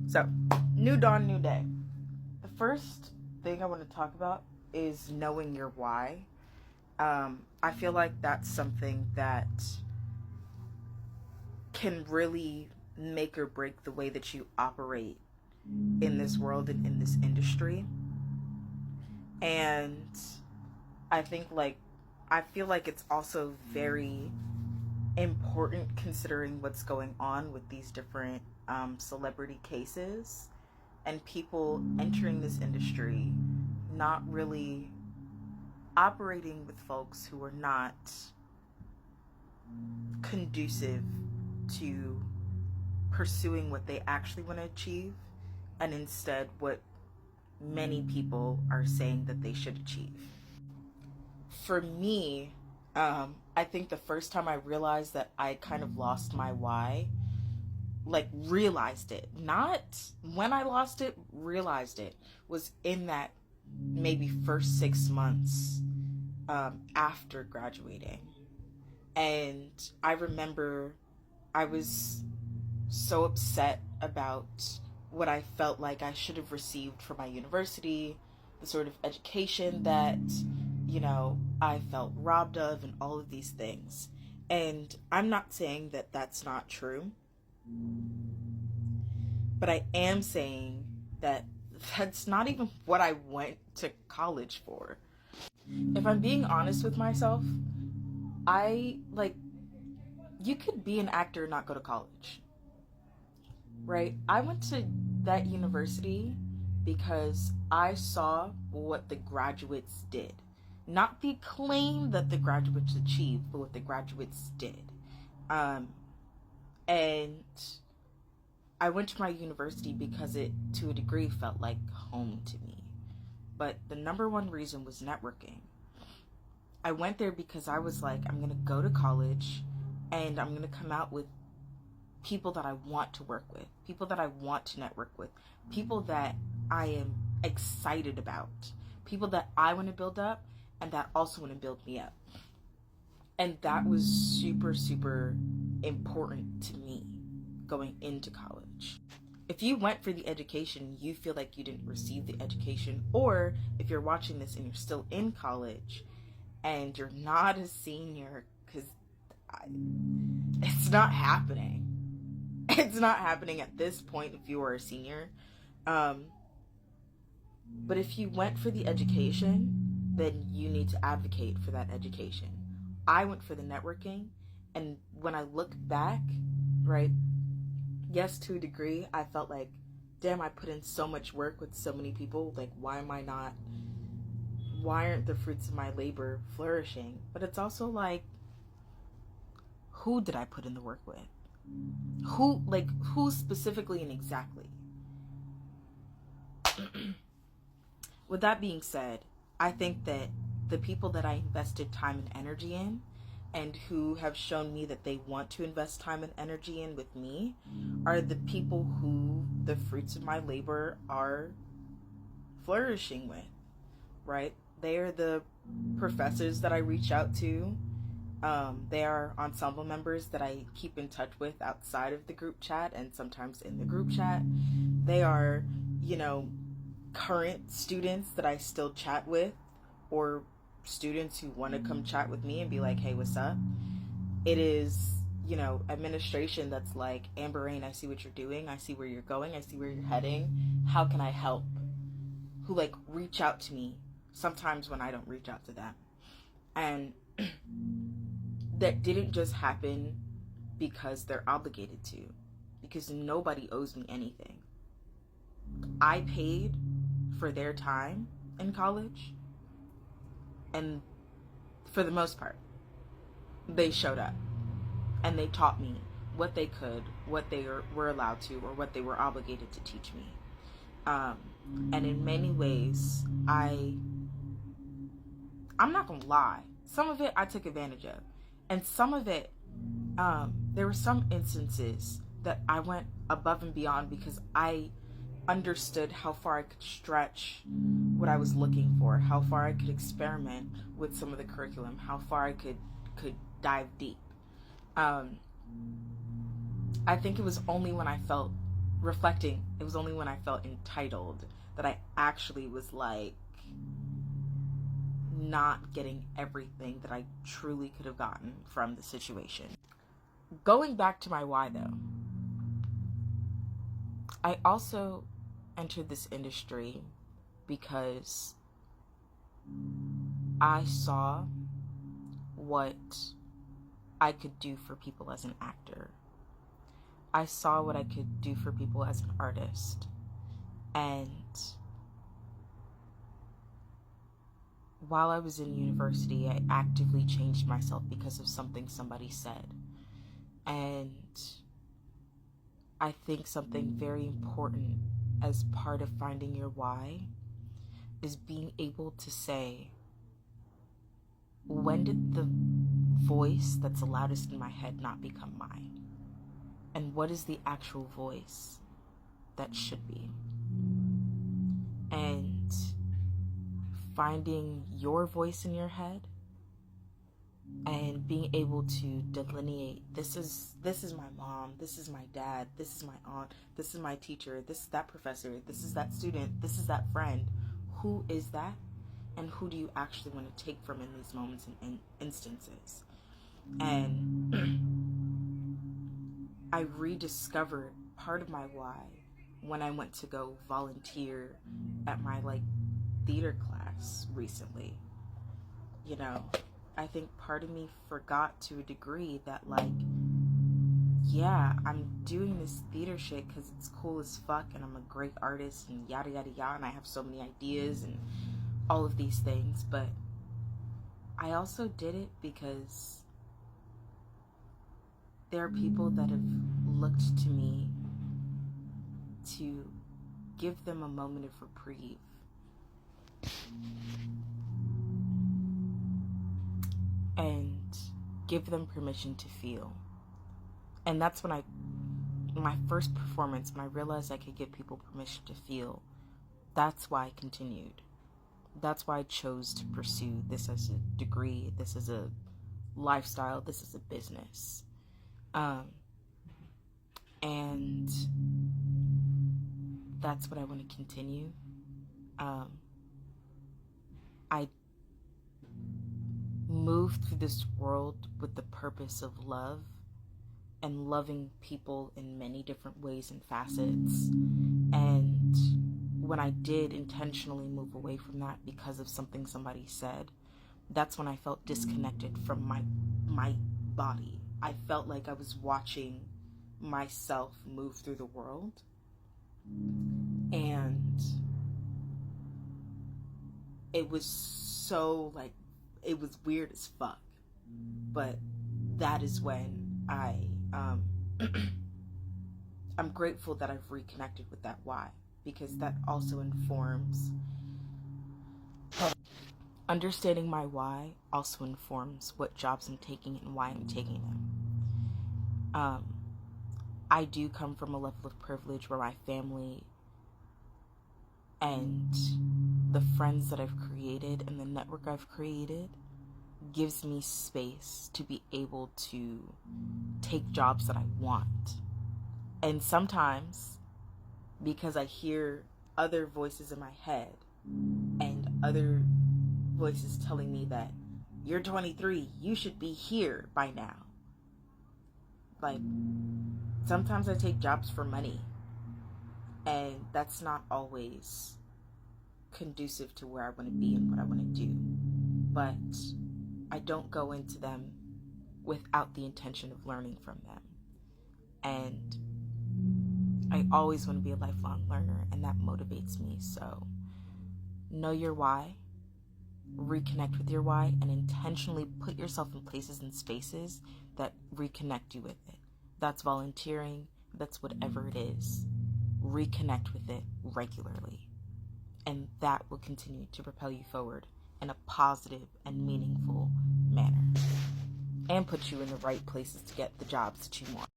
So, new dawn, new day. The first thing I want to talk about is knowing your why. I feel like that's something that can really make or break the way that you operate in this world and in this industry. And I think I feel like it's also very important considering what's going on with these different celebrity cases and people entering this industry not really operating with folks who are not conducive to pursuing what they actually want to achieve, and instead what many people are saying that they should achieve. For me, I think the first time I realized that I kind of lost my why, realized it, not when I lost it, realized it, was in that maybe first 6 months after graduating. And I remember I was so upset about what I felt like I should have received from my university, the sort of education that, I felt robbed of, and all of these things. And I'm not saying that that's not true, but I am saying that that's not even what I went to college for. If I'm being honest with myself, you could be an actor and not go to college, right? I went to that university because I saw what the graduates did. Not the acclaim that the graduates achieved, but what the graduates did. And I went to my university because it, to a degree, felt like home to me. But the number one reason was networking. I went there because I was like, I'm going to go to college and I'm going to come out with people that I want to work with, people that I want to network with, people that I am excited about, people that I want to build up and that also want to build me up. And that was super, super important to me going into college. If you went for the education, you feel like you didn't receive the education, or if you're watching this and you're still in college and you're not a senior, because it's not happening. It's not happening at this point if you are a senior. But if you went for the education, then you need to advocate for that education. I went for the networking, and when I look back, right, yes, to a degree, I felt like, damn, I put in so much work with so many people. Like, why aren't the fruits of my labor flourishing? But it's also like, who did I put in the work with? Who specifically and exactly? With that being said, I think that the people that I invested time and energy in, and who have shown me that they want to invest time and energy in with me, are the people who the fruits of my labor are flourishing with, right? They are the professors that I reach out to. They are ensemble members that I keep in touch with outside of the group chat and sometimes in the group chat. They are, current students that I still chat with, or students who want to come chat with me and be like, hey, what's up? It is, administration that's like, Amberrain, I see what you're doing. I see where you're going. I see where you're heading. How can I help? Who reach out to me sometimes when I don't reach out to them. And that didn't just happen because they're obligated to, because nobody owes me anything. I paid for their time in college, and for the most part, they showed up and they taught me what they could, what they were allowed to, or what they were obligated to teach me. And in many ways, I'm not gonna lie, some of it I took advantage of, and some of it, there were some instances that I went above and beyond because I understood how far I could stretch what I was looking for, how far I could experiment with some of the curriculum, how far I could dive deep. I think it was only when I felt reflecting, it was only when I felt entitled that I actually was like not getting everything that I truly could have gotten from the situation. Going back to my why though, I also entered this industry because I saw what I could do for people as an actor. I saw what I could do for people as an artist. And while I was in university, I actively changed myself because of something somebody said. And I think something very important as part of finding your why is being able to say, when did the voice that's the loudest in my head not become mine? And what is the actual voice that should be? And finding your voice in your head and being able to delineate, this is my mom, this is my dad, this is my aunt, this is my teacher, this is that professor, this is that student, this is that friend. Who is that? And who do you actually want to take from in these moments and instances? And I rediscovered part of my why when I went to go volunteer at my theater class recently. You know, I think part of me forgot to a degree that yeah, I'm doing this theater shit because it's cool as fuck and I'm a great artist and yada yada yada, and I have so many ideas and all of these things, but I also did it because there are people that have looked to me to give them a moment of reprieve. And give them permission to feel. And that's when my first performance, when I realized I could give people permission to feel, that's why I continued. That's why I chose to pursue this as a degree, this as a lifestyle, this as a business. And that's what I want to continue. I moved through this world with the purpose of love and loving people in many different ways and facets. And when I did intentionally move away from that because of something somebody said, that's when I felt disconnected from my body. I felt like I was watching myself move through the world. And it was so it was weird as fuck. But that is when I'm grateful that I've reconnected with that why, because that also informs understanding my why also informs what jobs I'm taking and why I'm taking them. I do come from a level of privilege where my family and the friends that I've created and the network I've created gives me space to be able to take jobs that I want. And sometimes, because I hear other voices in my head and other voices telling me that you're 23, you should be here by now. Sometimes I take jobs for money, and that's not always conducive to where I want to be and what I want to do. But I don't go into them without the intention of learning from them. And I always want to be a lifelong learner, and that motivates me. So know your why, reconnect with your why, and intentionally put yourself in places and spaces that reconnect you with it. That's volunteering, that's whatever it is. Reconnect with it regularly. And that will continue to propel you forward in a positive and meaningful manner. And put you in the right places to get the jobs that you want.